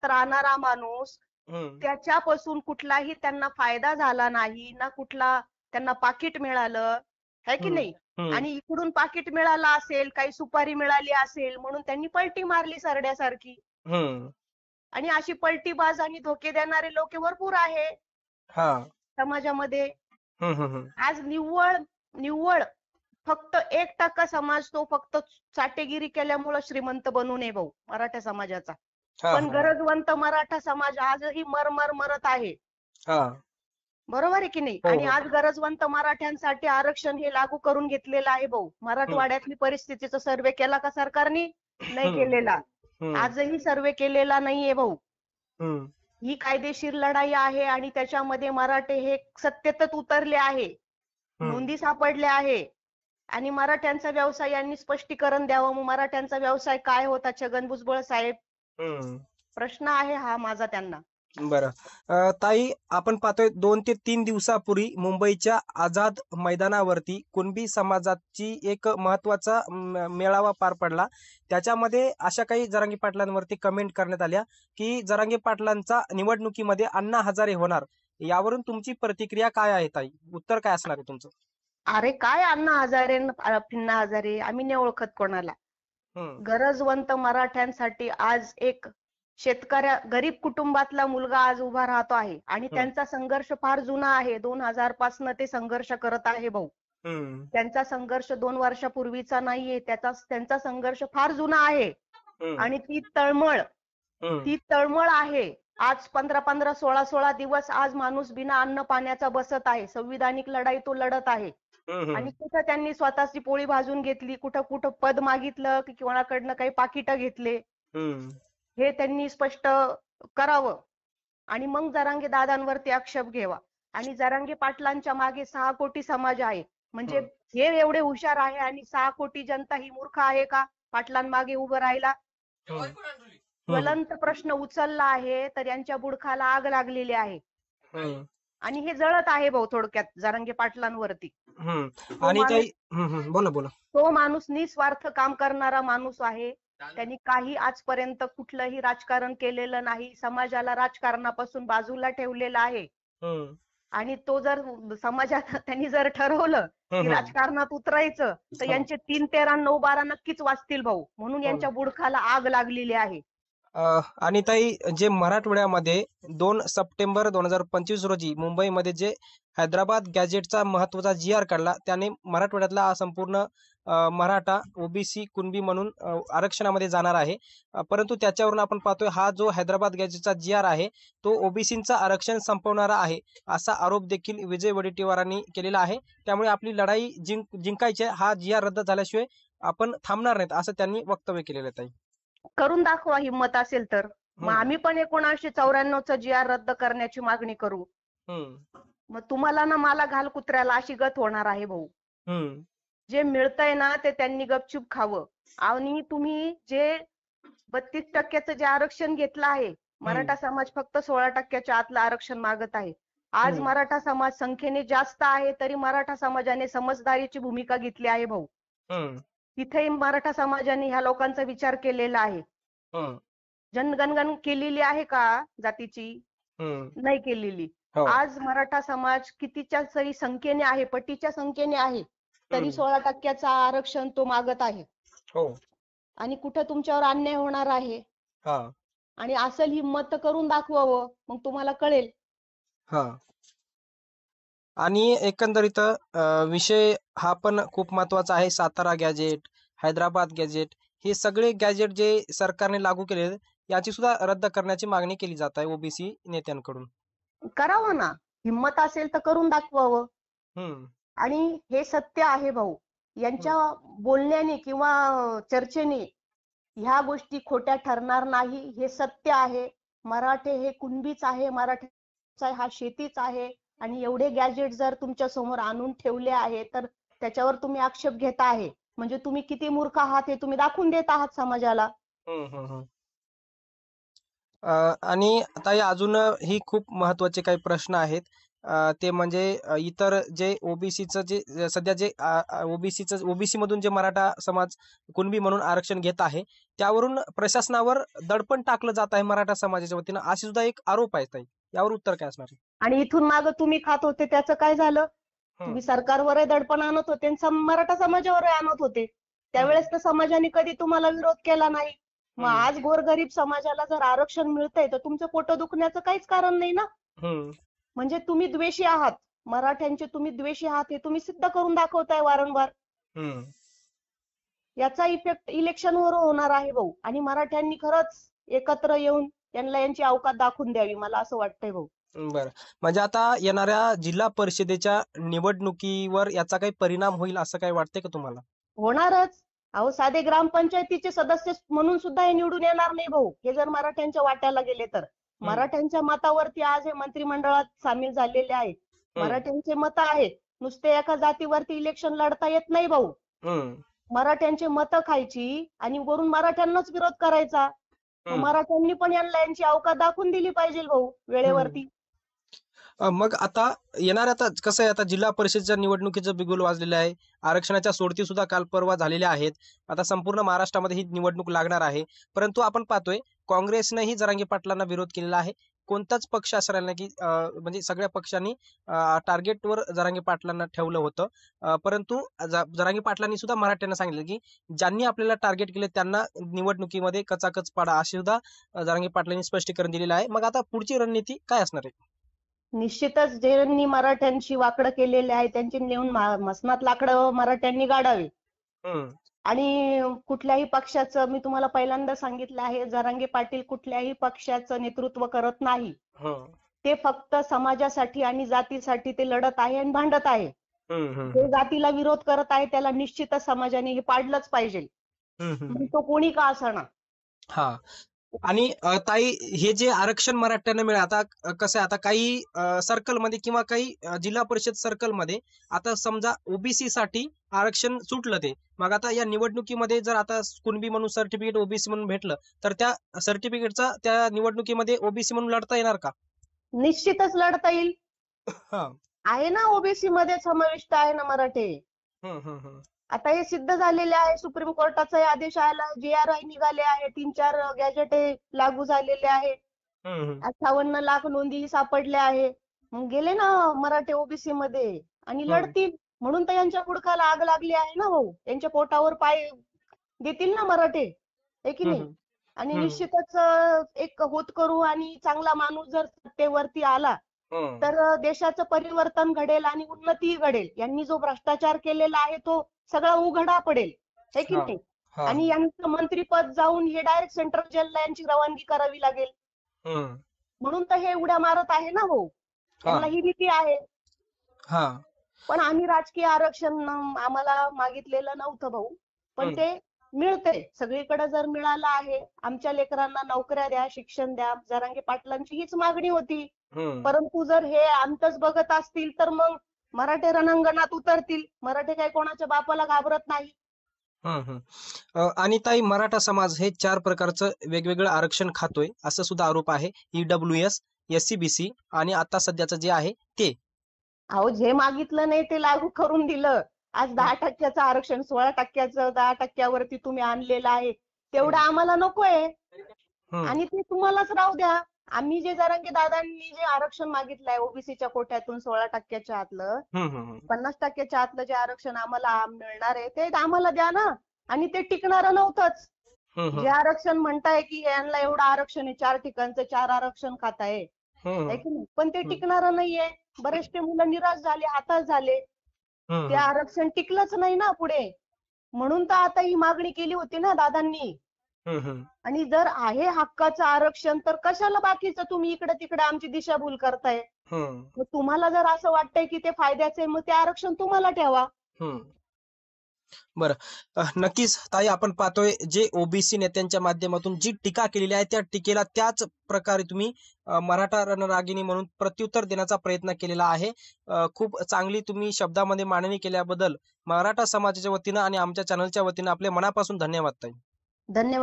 राहणारा माणूस, हम्म. त्याच्यापासून कुठलाही त्यांना फायदा झाला नाही ना, कुठला त्यांना पाकिट मिळालं, है की हम्म. नाही? हम्म. आणि इकडून पाकिट मिळालं असेल, काही सुपारी मिळाली असेल म्हणून त्यांनी पलटी मारली सरड्यासारखी. हम्म. आणि अशी पलटीबाज आणि धोके देणारे लोक भरपूर आहे हा. समाजामध्ये. हम्म. हम्म. आज निव्वळ निव्वळ फक्त 1% समाज तो फक्त चाटेगिरी केल्यामुळे श्रीमंत बनू नये भाऊ मराठा समाजाचा. हा. पण हा. गरजवंत मराठा समाज आजही मरमर मरत आहे. हा. बरोबर आहे की नाही? हो आणि हो. आज गरजवंत मराठ्यांसाठी आरक्षण हे लागू करून घेतलेलं आहे भाऊ. हम्म. मराठवाड्यातली परिस्थितीचा सर्वे केला का सरकारने? नाही हम्म. केलेला. हम्म. आजही सर्वे केलेला नाहीये भाऊ. हम्म. ही कायदेशीर लढाई आहे आणि त्याच्यामध्ये मराठे हे सत्तेतच उतरले आहे, हम्म. नोंदी सापडल्या आहे. आणि मराठ्यांचा व्यवसाय यांनी स्पष्टीकरण द्यावं. मग मराठ्यांचा व्यवसाय काय होता छगन भुजबळ साहेब? हम्म. प्रश्न आहे हा माझा त्यांना. बरं. ताई, आपण पाहतोय 2 ते 3 दिवसापूर्वी मुंबईच्या आझाद मैदानावरती कुणबी समाजाची एक महत्वाचा मेळावा पार पडला. त्याच्यामध्ये अशा काही जरांगे पाटलांवरती कमेंट करण्यात आल्या की जरांगे पाटलांचा निवडणुकीमध्ये अण्णा हजारे होणार. यावरून तुमची प्रतिक्रिया काय आहे ताई? उत्तर काय असणार आहे तुमचं? अरे काय अण्णा हजारे फिन्ना हजारे, आम्ही नाही ओळखत कोणाला. हम्म. गरजवंत मराठ्यांसाठी आज एक गरीब कुटुंबातला मुलगा आज उभा राहतो आहे आणि हम्म. त्यांचा संघर्ष फार जुना आहे. 2000 पासून ते संघर्ष करत आहे भाऊ. हम्म. त्यांचा संघर्ष 2 वर्षापूर्वीचा नाहीये, त्यांचा संघर्ष फार जुना आहे. हम्म. आणि तळमळ हम्म. ती तळमळ आहे. आज 15-15, 16-16 दिवस आज माणूस बिना अन्न पाण्याचा बसत आहे. संविधानिक लढाई तो लढत आहे. आणि हम्म. कुठं त्यांनी स्वतःची पोळी भाजून घेतली, कुठं कुठं पद मागितलं की कोणाकडनं काही पाकिटं घेतले, हम्म. हे त्यांनी स्पष्ट करावं. आणि मग जरांगे दादांवरती आक्षेप घ्यावा. आणि जरांगे पाटलांच्या मागे 6 कोटी समाज आहे. म्हणजे हम्म. हे एवढे हुशार आहे आणि 6 कोटी जनता ही मूर्ख आहे का पाटलांमागे उभं राहायला? हम्म. हम्म. ज्वलंत प्रश्न उचलला आहे तर यांच्या बुडखाला आग लागलेली आहे. हम्म. आणि हे जळत आहे भाऊ थोडक्यात जरांगे पाटलांवरती. हम्म. तो आणि माणूस ताई, बोला बोला. तो माणूस निस्वार्थ काम करणारा माणूस आहे. त्यांनी काही आजपर्यंत कुठलंही राजकारण केलेलं नाही. समाजाला राजकारणापासून बाजूला ठेवलेलं आहे. हम्म. आणि तो जर समाजात त्यांनी जर ठरवलं की हम्म. राजकारणात उतरायचं तर हो. यांचे 3-13-9-12 नक्कीच वाचतील भाऊ. म्हणून हो ना. यांच्या बुडखाला आग लागलेली आहे. आणि ताई, जे मराठवाड्यामध्ये 2 सप्टेंबर 2025 रोजी मुंबईमध्ये जे हैदराबाद गॅजेटचा महत्वाचा जी आर काढला, त्याने मराठवाड्यातला हा संपूर्ण मराठा ओबीसी कुणबी म्हणून आरक्षणामध्ये जाणार आहे. परंतु त्याच्यावरून आपण पाहतोय हा जो हैदराबाद गॅजेटचा जी आर आहे तो ओबीसींचा आरक्षण संपवणारा आहे, असा आरोप देखील विजय वडेट्टीवारांनी केलेला आहे. त्यामुळे आपली लढाई जिंकायची आहे. हा जी आर रद्द झाल्याशिवाय आपण थांबणार नाहीत, असं त्यांनी वक्तव्य केलेलं आहे ताई. करून दाखवा हिंमत असेल तर. मग हम्म. आम्ही पण 1994चा जी आर रद्द करण्याची मागणी करू. हम्म. मग तुम्हाला ना मला घाल कुत्र्याला अशी गत होणार आहे भाऊ. हम्म. जे मिळतंय ना ते त्यांनी गपचूप खावं. आणि तुम्ही जे 32% जे आरक्षण घेतलं आहे, हम्म. मराठा समाज फक्त 16% आतलं आरक्षण मागत आहे. आज हम्म. मराठा समाज संख्येने जास्त आहे तरी मराठा समाजाने समजदारीची भूमिका घेतली आहे भाऊ. हम्म. तिथेही मराठा समाजाने ह्या लोकांचा विचार केलेला आहे. हम्म. जनगणना केलेली आहे का जातीची? हम्म. नाही केलेली. हो. आज मराठा समाज कितीच्या तरी संख्येने आहे, पटीच्या संख्येने आहे, तरी हम्म. 16%चा आरक्षण तो मागत आहे. हो. आणि कुठं तुमच्यावर अन्याय होणार आहे? हा. आणि असेल हिंमत तर करून दाखवावं, मग तुम्हाला कळेल. हा. आणि एकंदरीत विषय हा पण खूप महत्वाचा आहे. सातारा गॅजेट, हैदराबाद गॅजेट, हे सगळे गॅजेट जे सरकारने लागू केले याची सुद्धा रद्द करण्याची मागणी केली जात आहे ओबीसी नेत्यांकडून. करावं ना, हिंमत असेल तर करून दाखवावं. हम्म. आणि हे सत्य आहे भाऊ. यांच्या हम्म. बोलण्याने किंवा चर्चेने ह्या गोष्टी खोट्या ठरणार नाही. हे सत्य आहे. मराठे हे कुणबीच आहे, मराठा हा शेतीच आहे. आणि एवढे गॅजेट जर तुमच्या समोर आणून ठेवले आहे तर त्याच्यावर तुम्ही आक्षेप घेता आहे म्हणजे तुम्ही किती मूर्ख आहात हे तुम्ही दाखवून देत आहात समाजाला. हम्म. हम्म. आणि आता अजून ही खूप महत्वाचे काही प्रश्न आहेत ते म्हणजे इतर जे ओबीसीचं जे सध्या जे ओबीसी मधून जे मराठा समाज कुणबी म्हणून आरक्षण घेत आहे, त्यावरून प्रशासनावर दडपण टाकलं जात आहे मराठा समाजाच्या वतीनं, असे सुद्धा एक आरोप आहे ताई. यावर उत्तर काय असणार आहे? आणि इथून मागं तुम्ही खात होते त्याचं काय झालं? हं, तुम्ही सरकारवरही दडपण आणत होते आणि मराठा समाजावरही आणत होते. त्यावेळेस तर समाजाने कधी तुम्हाला विरोध केला नाही. मग हं, आज गोरगरीब समाजाला जर आरक्षण मिळतंय तर तुमचं पोटं दुखण्याचं काहीच कारण नाही ना. हं, म्हणजे तुम्ही द्वेषी आहात. मराठ्यांचे तुम्ही द्वेषी आहात हे तुम्ही सिद्ध करून दाखवताय वारंवार. हं. याचा इफेक्ट इलेक्शनवर होणार आहे भाऊ. आणि मराठ्यांनी खरंच एकत्र येऊन त्यांना यांची अवकात दाखवून द्यावी, मला असं वाटतंय भाऊ. बरं. म्हणजे आता येणाऱ्या जिल्हा परिषदेच्या निवडणुकीवर याचा काही परिणाम होईल असं काही वाटतंय का तुम्हाला? होणारच. अहो, साधे ग्रामपंचायतीचे सदस्य म्हणून सुद्धा हे निवडून येणार नाही भाऊ, हे जर मराठ्यांच्या वाट्याला गेले तर. हं, मराठ्यांच्या मतावरती आज हे मंत्रिमंडळात सामील झालेले आहेत. हं, मराठ्यांचे मत आहेत. नुसते एका जातीवरती इलेक्शन लढता येत नाही भाऊ. हं, मराठ्यांचे मतं खायची आणि वरून मराठ्यांनाच विरोध करायचा. मग हं, मराठ्यांनी पण यांना यांची अवकात दाखवून दिली पाहिजे भाऊ हं. वेळेवरती. मग आता येणार आता कसं आहे, आता जिल्हा परिषदेच्या निवडणुकीचं बिगुल वाजलेलं आहे. आरक्षणाच्या सोडती सुद्धा काल परवा झालेल्या आहेत. आता संपूर्ण महाराष्ट्रामध्ये ही निवडणूक लागणार आहे. परंतु आपण पाहतोय काँग्रेसनेही जरांगे पाटलांना विरोध केलेला आहे. कोणताच पक्ष असं राहिला नाही की म्हणजे सगळ्या पक्षांनी टार्गेटवर जरांगे पाटलांना ठेवलं होतं. परंतु जरांगे पाटलांनी सुद्धा मराठ्यांना सांगितलं की ज्यांनी आपल्याला टार्गेट केले त्यांना निवडणुकीमध्ये कचाकच पाडा, असे सुद्धा जरांगे पाटलांनी स्पष्टीकरण दिलेलं आहे. मग आता पुढची रणनीती काय असणार आहे? निश्चितच ज्यांनी मराठ्यांशी वाकडं केलेले आहे त्यांची नेऊन मसनात लाकडं मराठ्यांनी गाडावी. हं, आणि कुठल्याही पक्षाचं, मी तुम्हाला पहिल्यांदा सांगितलं आहे, जरांगे पाटील कुठल्याही पक्षाचं नेतृत्व करत नाही. हं, ते फक्त समाजासाठी आणि जातीसाठी ते लढत आहे आणि भांडत आहे. हं, हं, जे जातीला विरोध करत आहे त्याला निश्चितच समाजाने हे पाडलंच पाहिजे. हं, हं, मग हं. तो कोणी का असेना. हां. आणि ताई, हे जे आरक्षण मराठ्यांना मिळालं आता कसं आहे, आता काही सर्कलमध्ये किंवा काही जिल्हा परिषद सर्कलमध्ये आता समजा ओबीसी साठी आरक्षण सुटलं ते. मग आता या निवडणुकीमध्ये जर आता कुणबी म्हणून सर्टिफिकेट ओबीसी म्हणून भेटलं, तर त्या सर्टिफिकेटचा त्या निवडणुकीमध्ये ओबीसी म्हणून लढता येणार का? निश्चितच लढता येईल. हां. आहे ना, ओबीसी मध्ये समाविष्ट आहे ना मराठे. हं, हं, हं. आता हे सिद्ध झालेले आहे. सुप्रीम कोर्टाचा आदेश आला, GRI निघाले आहे, 3-4 गॅजेट लागू झालेले आहे. हं, हं. 58 लाख नोंदी सापडल्या आहे. मग गेले ना मराठे ओबीसी मध्ये आणि हं, लढतील. म्हणून तर यांच्या बुडकाला आग लागली आहे ना भाऊ. यांच्या पोटावर पाय देतील ना मराठे, है की हं, नाही? हं. आणि हं, निश्चितच एक होतकरू आणि चांगला माणूस जर सत्तेवरती आला हं. तर देशाचं परिवर्तन घडेल आणि उन्नतीही घडेल. यांनी जो भ्रष्टाचार केलेला आहे तो सगळा उघडा पडेल, है की हां, नाही? हां. आणि यांचं मंत्रीपद जाऊन हे डायरेक्ट सेंट्रल जेलला यांची रवानगी करावी लागेल. हं. म्हणून तर हे उड्या मारत आहे ना भाऊ. त्यांना हां, ही भीती आहे. हां. पण आम्ही राजकीय आरक्षण आम्हाला मागितलेलं नव्हतं भाऊ. पण हं, ते मिळतंय. सगळीकडे जर मिळालं आहे. आमच्या लेकरांना नोकऱ्या द्या, शिक्षण द्या. जरांगे पाटलांची हीच मागणी होती. हं. परंतु जर हे अंतच बघत असतील तर मग मराठे रणांगणात उतरतील. मराठे काही कोणाच्या बापाला घाबरत नाही. हं, हं. आणि ताई, मराठा समाज हे 4 प्रकारचं वेगवेगळं आरक्षण खातोय, असं सुद्धा आरोप आहे. ईडब्ल्यूएस, एससीबीसी आणि आता सध्याचं जे आहे ते. अहो, जे मागितलं नाही ते लागू करून दिलं. आज हं, 10% आरक्षण 16%, 10%वरती तुम्ही आणलेलं आहे. तेवढं हं, आम्हाला नकोय. हं, आणि ते तुम्हालाच राहू द्या. आम्ही जे जरांगे दादांनी जे आरक्षण मागितलंय ओबीसीच्या कोट्यातून 16% आतलं, हं, हं, हं, 50% आतलं जे आरक्षण आम्हाला मिळणार आहे ते आम्हाला द्या ना. आणि ते टिकणारं नव्हतंच. हं, जे हं, आरक्षण म्हणताय की यांना एवढं आरक्षण आहे, 4 ठिकाणचं 4 आरक्षण खाताय, है हं, की नाही? पण ते हं, टिकणारं नाहीये. बरेचसे मुलं निराश झाले, हताश झाले. हं, ते हं, आरक्षण टिकलंच नाही ना पुढे. म्हणून तर आता ही मागणी केली होती ना दादांनी. हं, हं, आणि जर आहे हक्काचं आरक्षण तर कशाला बाकीचं तुम्ही इकडे तिकडे आमची दिशाभूल करताय? हं, मग तुम्हाला जर असं वाटतंय की ते फायद्याचं आहे मग ते आरक्षण तुम्हाला ठेवा. हं. बरं. नक्कीच ताई, आपण पाहतोय जे ओबीसी नेत्यांच्या माध्यमातून जी टीका केलेली आहे, त्या टीकेला त्याच प्रकारे तुम्ही मराठा रणरागिणी म्हणून प्रत्युत्तर देण्याचा प्रयत्न केलेला आहे. खूप चांगली तुम्ही शब्दामध्ये मांडणी केल्याबद्दल मराठा समाजाच्या वतीनं आणि आमच्या चॅनलच्या वतीनं आपले मनापासून धन्यवाद ताई. धन्यवाद.